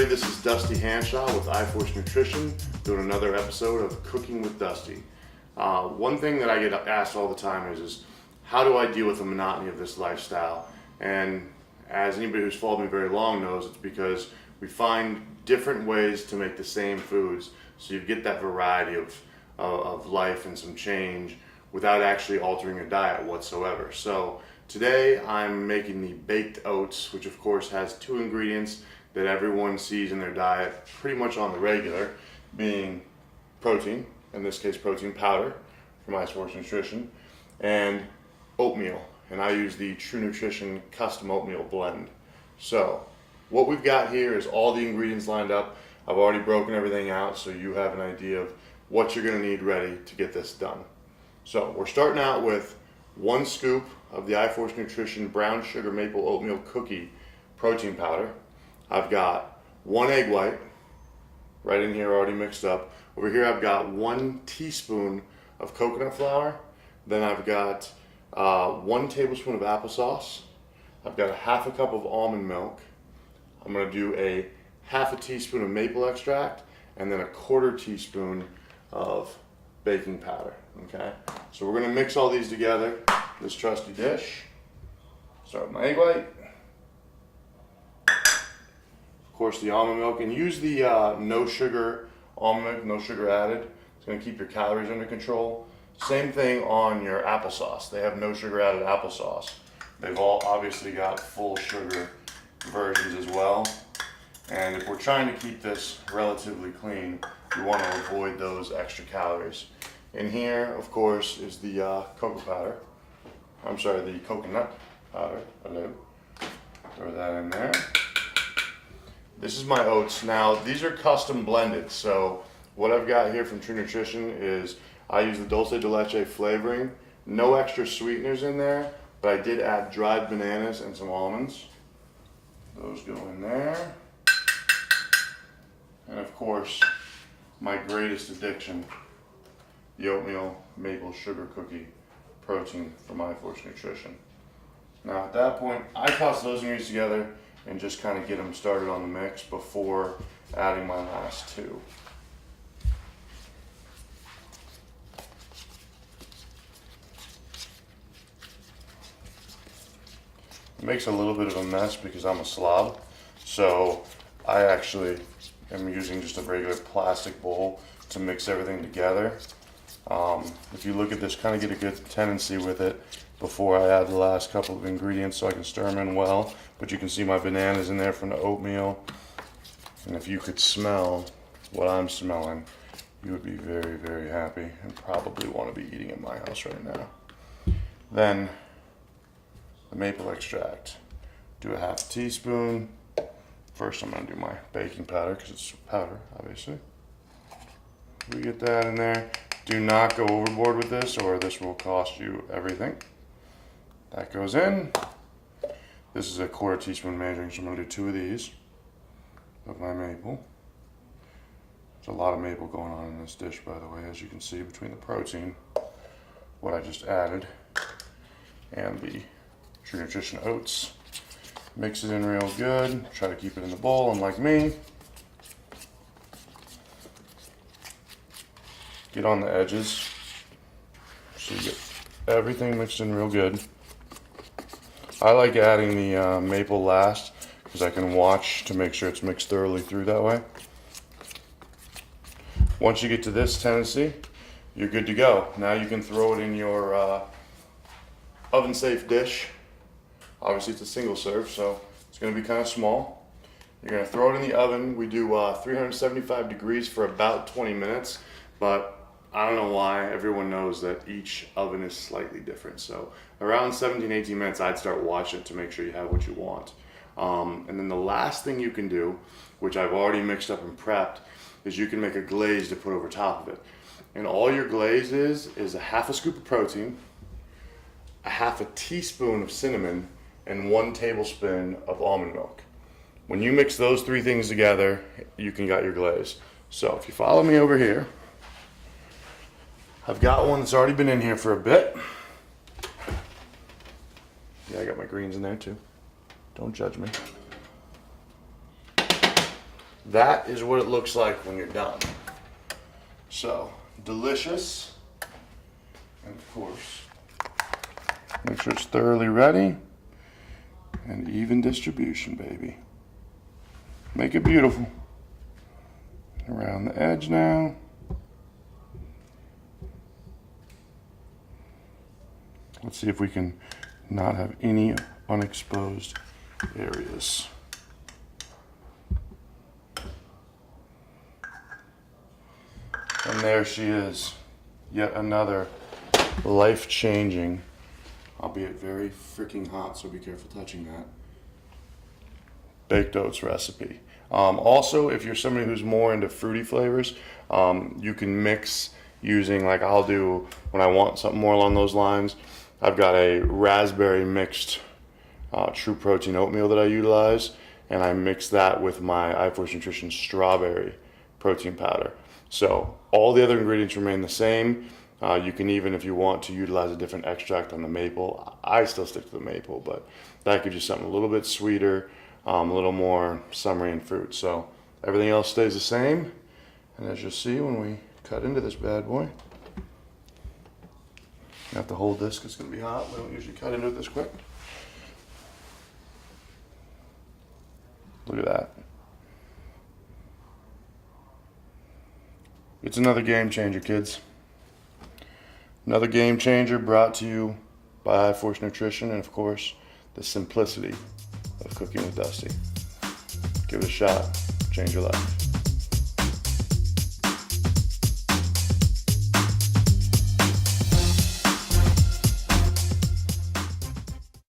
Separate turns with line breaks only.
everybody, this is Dasti Hэнshow with iForce Nutrition, doing another episode of Cooking with Dusty. One thing that I get asked all the time is how do I deal with the monotony of this lifestyle? And as anybody who's followed me very long knows, it's because we find different ways to make the same foods, so you get that variety of life and some change without actually altering your diet whatsoever. So today I'm making the baked oats, which of course has two ingredients that everyone sees in their diet pretty much on the regular, being protein, in this case protein powder from iForce Nutrition, and oatmeal. And I use the True Nutrition custom oatmeal blend. So what we've got here is all the ingredients lined up. I've already broken everything out so you have an idea of what you're going to need ready to get this done. So we're starting out with 1 scoop of the iForce Nutrition brown sugar maple oatmeal cookie protein powder. I've got 1 egg white right in here already mixed up. Over here I've got 1 teaspoon of coconut flour. Then I've got 1 tablespoon of applesauce. I've got a half a cup of almond milk. I'm going to do a half a teaspoon of maple extract and then a 1/4 teaspoon of baking powder. Okay, so we're going to mix all these together, this trusty dish. Start with my egg white. Of course, the almond milk, and use the no sugar almond milk, no sugar added. It's going to keep your calories under control. Same thing on your applesauce. They have no sugar added applesauce. They've all obviously got full sugar versions as well. And if we're trying to keep this relatively clean, we want to avoid those extra calories. In here, of course, is the cocoa powder. I'm sorry, the coconut powder. Hello. Throw that in there. This is my oats. Now, these are custom blended, so what I've got here from True Nutrition is I use the dulce de leche flavoring. No extra sweeteners in there, but I did add dried bananas and some almonds. Those go in there. And of course, my greatest addiction, the oatmeal maple sugar cookie protein from iForce Nutrition. Now at that point, I toss those ingredients together and just kind of get them started on the mix before adding my last 2. It makes a little bit of a mess because I'm a slob, so I actually am using just a regular plastic bowl to mix everything together. If you look at this, kind of get a good tendency with it before I add the last couple of ingredients so I can stir them in well. But you can see my bananas in there from the oatmeal. And if you could smell what I'm smelling, you would be very, very happy and probably want to be eating at my house right now. Then the maple extract. Do a half teaspoon. First I'm going to do my baking powder because it's powder, obviously. We get that in there. Do not go overboard with this or this will cost you everything. That goes in. This is a 1/4 teaspoon measuring, so I'm going to do 2 of these of my maple. There's a lot of maple going on in this dish, by the way, as you can see between the protein, what I just added, and the True Nutrition oats. Mix it in real good. Try to keep it in the bowl, unlike me. Get on the edges so you get everything mixed in real good. I like adding the maple last because I can watch to make sure it's mixed thoroughly through that way. Once you get to this tendency, you're good to go. Now you can throw it in your oven safe dish. Obviously it's a single serve, so it's going to be kind of small. You're going to throw it in the oven. We do 375 degrees for about 20 minutes, but I don't know why, everyone knows that each oven is slightly different. So around 17-18 minutes, I'd start watching it to make sure you have what you want. And then the last thing you can do, which I've already mixed up and prepped, is you can make a glaze to put over top of it. And all your glaze is a half a scoop of protein, a half a teaspoon of cinnamon, and 1 tablespoon of almond milk. When you mix those 3 things together, you can get your glaze. So if you follow me over here, I've got one that's already been in here for a bit. Yeah, I got my greens in there too. Don't judge me. that is what it looks like when you're done. So, delicious. And of course, make sure it's thoroughly ready. And even distribution, baby. Make it beautiful. Around the edge now. Let's see if we can not have any unexposed areas. And there she is. Yet another life-changing, albeit very freaking hot, so be careful touching that, baked oats recipe. Also, if you're somebody who's more into fruity flavors, you can mix using, like I'll do when I want something more along those lines. I've got a raspberry mixed true protein oatmeal that I utilize, and I mix that with my iForce Nutrition strawberry protein powder. So all the other ingredients remain the same. You can even, if you want to, utilize a different extract on the maple. I still stick to the maple, but that gives you something a little bit sweeter, a little more summery in fruit. So everything else stays the same. And as you'll see when we cut into this bad boy, you have to hold this because it's going to be hot. We don't usually cut into it this quick. Look at that. It's another game changer, kids. Another game changer brought to you by iForce Nutrition and, of course, the simplicity of cooking with Dusty. Give it a shot. Change your life.